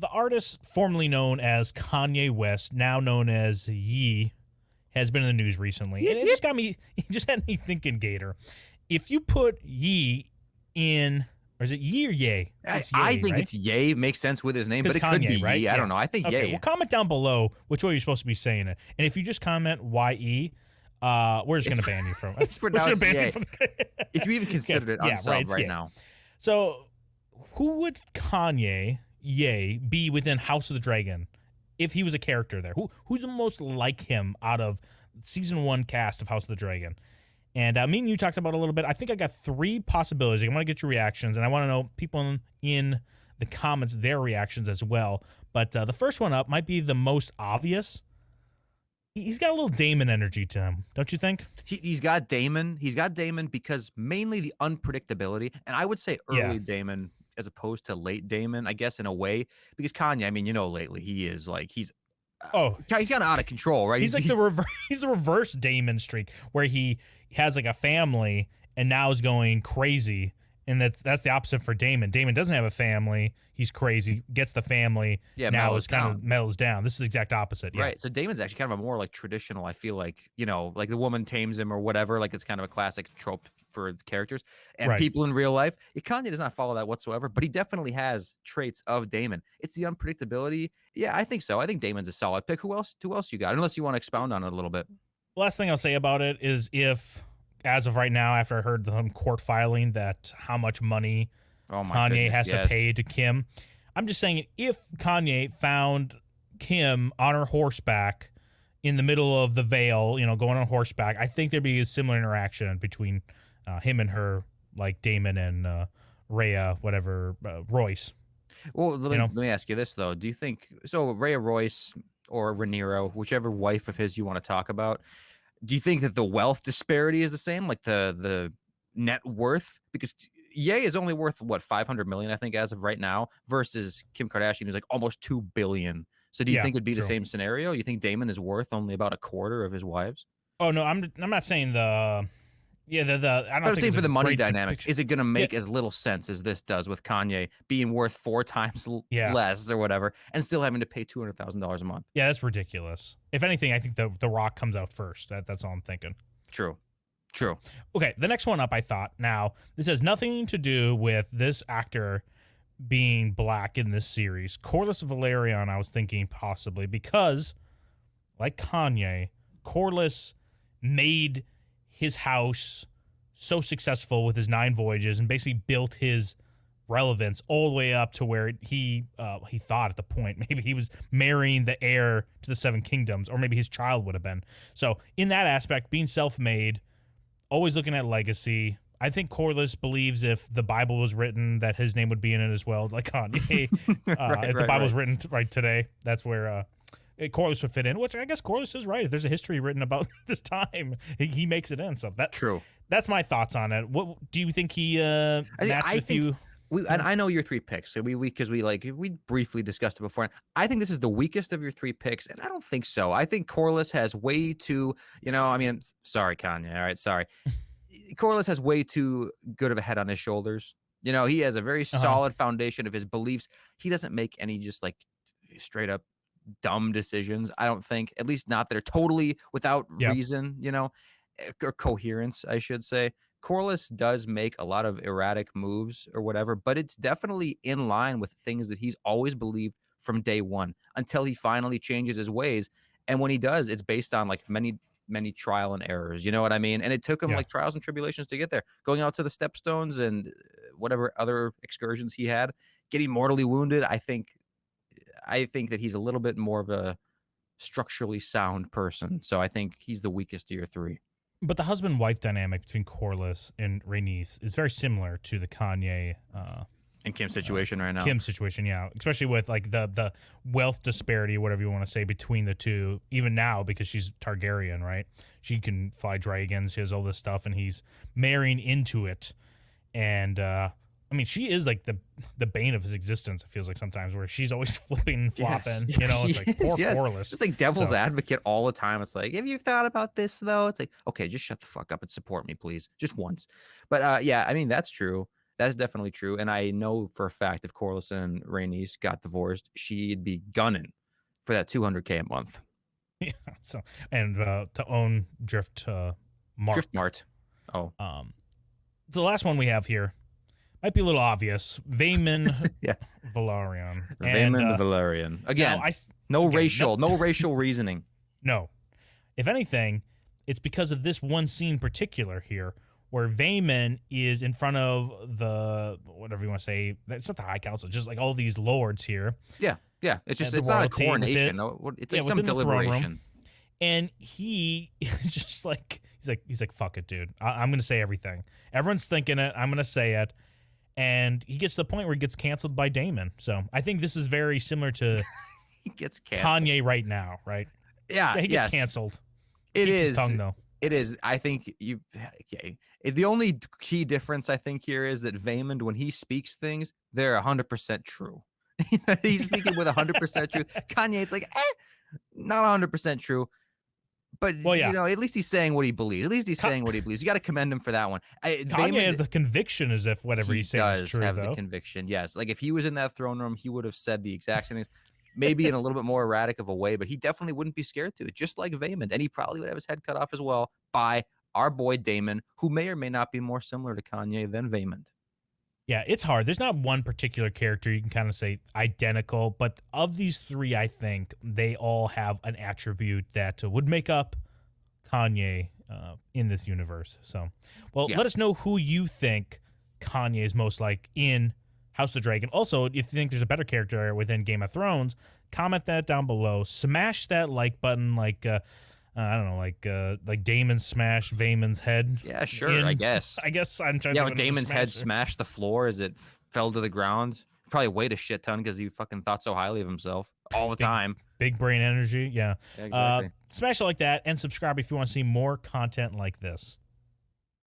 the artist formerly known as Kanye West, now known as Ye, has been in the news recently, and it just got me. It just had me thinking, Gator. If you put Ye in, or is it Ye or Ye? It's Ye, I think right? it's Ye. It makes sense with his name, but it Kanye, could be right? Ye. I don't know. I think okay, Ye. well, comment down below which way you're supposed to be saying it, and if you just comment YE, we're just gonna ban you from. It's We're just gonna pronounced ban Ye. you from. If you even considered it unsubbed right Ye. now. So, who would Kanye Ye be within House of the Dragon if he was a character there? Who's the most like him out of season 1 cast of House of the Dragon? And me and you talked about it a little bit. I think I got 3 possibilities. I want to get your reactions, and I want to know people in the comments their reactions as well. But the first one up might be the most obvious. He's got a little Damon energy to him, don't you think? He's got Damon. He's got Damon because mainly the unpredictability, and I would say early Damon as opposed to late Damon, I guess, in a way, because Kanye, I mean, lately he is like he's kind of out of control, right? He's like the reverse. He's the reverse Damon streak, where he has like a family and now is going crazy, and that's the opposite for Damon. Damon doesn't have a family. He's crazy. Gets the family. Now is kind of mellows down. This is the exact opposite. Right. So Damon's actually kind of a more like traditional. I feel like like the woman tames him or whatever. Like it's kind of a classic trope for the characters and people in real life. Kanye does not follow that whatsoever, but he definitely has traits of Damon. It's the unpredictability. Yeah, I think so. I think Damon's a solid pick. Who else you got? Unless you want to expound on it a little bit. Last thing I'll say about it is if, as of right now, after I heard the court filing that how much money Kanye has to pay to Kim, I'm just saying if Kanye found Kim on her horseback in the middle of the Vale, going on horseback, I think there'd be a similar interaction between him and her, like Damon and Rhea, whatever, Royce. Well, let me ask you this, though. Do you think, so Rhea Royce or Rhaenyra, whichever wife of his you want to talk about, do you think that the wealth disparity is the same, like the net worth? Because Ye is only worth, what, $500 million, I think, as of right now, versus Kim Kardashian, who's like almost $2 billion. So do you think it'd be the same scenario? You think Damon is worth only about a quarter of his wives? Oh, no, I'm not saying the... Yeah, I'm saying for the money dynamics, is it going to make as little sense as this does with Kanye being worth 4 times less or whatever, and still having to pay $200,000 a month? Yeah, that's ridiculous. If anything, I think the Rock comes out first. That's all I'm thinking. True. Okay, the next one up, I thought. Now, this has nothing to do with this actor being black in this series. Corliss Valerian, I was thinking possibly, because, like Kanye, Corliss made his house so successful with his 9 voyages and basically built his relevance all the way up to where he thought at the point maybe he was marrying the heir to the 7 kingdoms, or maybe his child would have been. So in that aspect, being self-made, always looking at legacy. I think Corliss believes if the Bible was written that his name would be in it as well, like Kanye. If the Bible was written right today, that's where Corliss would fit in, which I guess Corliss is right. If there's a history written about this time, he makes it in. So that's my thoughts on it. What do you think he matched with you? And I know your 3 picks. So we briefly discussed it before. I think this is the weakest of your 3 picks, and I don't think so. I think Corliss has way too, sorry, Kanye. All right, sorry. Corliss has way too good of a head on his shoulders. He has a very solid foundation of his beliefs. He doesn't make any just like straight up dumb decisions, I don't think, at least not that are totally without reason, or coherence, I should say. Corliss does make a lot of erratic moves or whatever, but it's definitely in line with things that he's always believed from day one until he finally changes his ways. And when he does, it's based on like many trial and errors, you know what I mean? And it took him like trials and tribulations to get there, going out to the Stepstones and whatever other excursions he had, getting mortally wounded. I think that he's a little bit more of a structurally sound person. So I think he's the weakest of your 3. But the husband-wife dynamic between Corliss and Rhaenys is very similar to the Kanye and Kim situation right now. Kim situation, yeah. Especially with like the wealth disparity, whatever you want to say, between the two, even now, because she's Targaryen, right? She can fly dragons, she has all this stuff, and he's marrying into it. And I mean, she is like the bane of his existence, it feels like sometimes, where she's always flipping and flopping. It's like poor Corliss. It's like devil's advocate all the time. It's like, have you thought about this, though? It's like, okay, just shut the fuck up and support me, please. Just once. But yeah, I mean, that's true. That's definitely true. And I know for a fact if Corliss and Rhaenys got divorced, she'd be gunning for that 200K a month. Yeah. So and to own Drift Mark. Driftmart. Oh, So the last one we have here might be a little obvious. Vaemon yeah. Valerian. And Vaemond Valerian. Again, now no again, racial reasoning. no. If anything, it's because of this one scene particular here where Vaemon is in front of the, whatever you want to say, it's not the High Council, just like all these lords here. Yeah, yeah. It's just The it's not a royalty coronation. within- No, it's yeah, like some within the throne room. deliberation. And he is just like, he's like, fuck it, dude. I'm going to say everything. Everyone's thinking it. I'm going to say it. And he gets to the point where he gets canceled by Damon. So I think this is very similar to He gets canceled. Kanye right now, right? Yeah, Yeah, he gets yes. canceled. It Keeps his is. tongue, though. It is. I think you. Okay. The only key difference I think here is that Vaemond, when he speaks things, they're 100% true. He's speaking with 100% truth. Kanye, it's like, not 100% true. But Well, yeah. you know, at least he's saying what he believes. At least he's saying what he believes. You got to commend him for that one. Kanye Vaemond- has the conviction as if whatever he he's saying does is true, have though. the conviction. Yes, like if he was in that throne room, he would have said the exact same things, maybe in a little bit more erratic of a way, but he definitely wouldn't be scared to, just like Vaemond, and he probably would have his head cut off as well by our boy Damon, who may or may not be more similar to Kanye than Vaemond. Yeah, it's hard. There's not one particular character you can kind of say identical, but of these three, I think they all have an attribute that would make up Kanye in this universe. So, well, Yeah. let us know who you think Kanye is most like in House of the Dragon. Also, if you think there's a better character within Game of Thrones, comment that down below. Smash that like button, like I don't know, like Damon smashed Vaemon's head. Yeah, sure, I guess. I guess I'm trying. Yeah, to when Damon's head smash smashed the floor as it fell to the ground, probably weighed a shit ton because he fucking thought so highly of himself all the time. Big brain energy. Yeah. Yeah, exactly. Smash it like that and subscribe if you want to see more content like this.